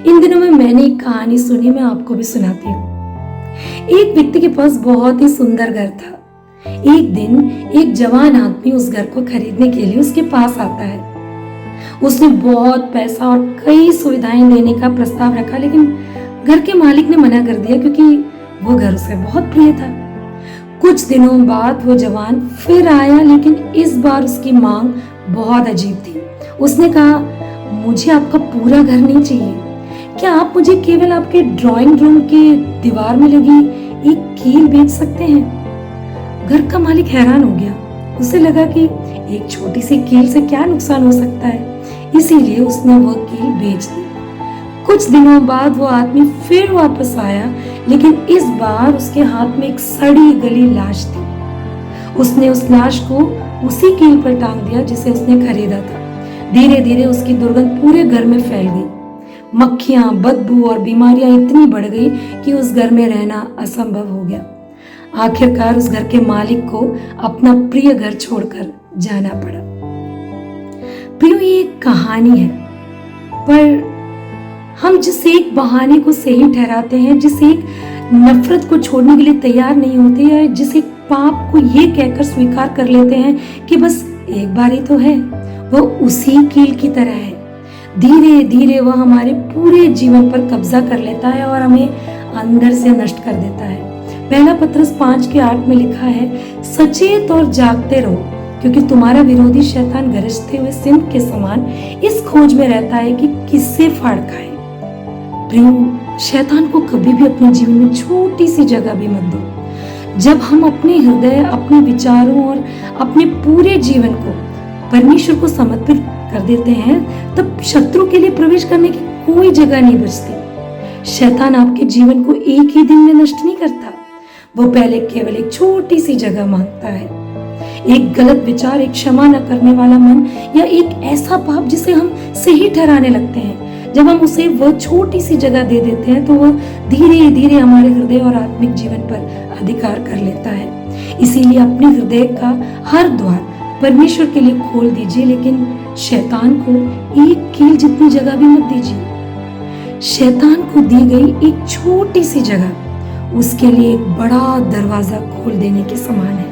इन दिनों में मैंने एक कहानी सुनी, मैं आपको भी सुनाती हूँ। एक व्यक्ति के पास बहुत ही सुंदर घर था। एक दिन एक जवान आदमी उस घर को खरीदने के लिए उसके पास आता है। उसने बहुत पैसा और कई सुविधाएं देने का प्रस्ताव रखा, लेकिन घर के मालिक ने मना कर दिया क्योंकि वो घर उसे बहुत प्रिय था। कुछ दिनों बाद वो जवान फिर आया, लेकिन इस बार उसकी मांग बहुत अजीब थी। उसने कहा, मुझे आपका पूरा घर नहीं चाहिए, क्या आप मुझे केवल आपके ड्राइंग रूम के दीवार में लगी एक कील बेच सकते हैं? घर का मालिक हैरान हो गया। उसे लगा कि एक छोटी सी कील से क्या नुकसान हो सकता है, इसीलिए उसने वह कील बेच दी। कुछ दिनों बाद वो आदमी फिर वापस आया, लेकिन इस बार उसके हाथ में एक सड़ी गली लाश थी। उसने उस लाश को उसी कील पर टांग दिया जिसे उसने खरीदा था। धीरे धीरे उसकी दुर्गंध पूरे घर में फैल गई। मक्खियां, बदबू और बीमारियां इतनी बढ़ गई कि उस घर में रहना असंभव हो गया। आखिरकार उस घर के मालिक को अपना प्रिय घर छोड़कर जाना पड़ा। प्रियो, ये एक कहानी है, पर हम जिस एक बहाने को सही ठहराते हैं, जिस एक नफरत को छोड़ने के लिए तैयार नहीं होते, या जिस एक पाप को ये कहकर स्वीकार कर लेते हैं कि बस एक बार ही तो है, वह उसी कील की तरह है। धीरे धीरे वह हमारे पूरे जीवन पर कब्जा कर लेता है और हमें अंदर से नष्ट कर देता है। पहला पत्रस 5:8 में लिखा है, सचेत और जागते रहो, क्योंकि तुम्हारा विरोधी शैतान गरजते हुए सिंह के समान इस खोज में रहता है कि किससे फाड़ खाए। प्रियो, शैतान को कभी भी अपने जीवन में छोटी सी जगह भी मत दो। जब हम अपने हृदय, अपने विचारों और अपने पूरे जीवन को परमेश्वर को समर्पित कर देते हैं, तब शत्रु के लिए प्रवेश करने की कोई जगह नहीं बचती। शैतान आपके जीवन को एक ही दिन में नष्ट नहीं करता, वो पहले केवल एक छोटी सी जगह मांगता है। एक गलत विचार, एक क्षमा न करने वाला मन, या एक ऐसा पाप जिसे हम सही ठहराने लगते हैं। जब हम उसे वह छोटी सी जगह दे देते हैं, तो वह धीरे धीरे हमारे हृदय और आत्मिक जीवन पर अधिकार कर लेता है। इसीलिए अपने हृदय का हर द्वार परमेश्वर के लिए खोल दीजिए, लेकिन शैतान को एक कील जितनी जगह भी मत दीजिए। शैतान को दी गई एक छोटी सी जगह उसके लिए एक बड़ा दरवाजा खोल देने के समान है।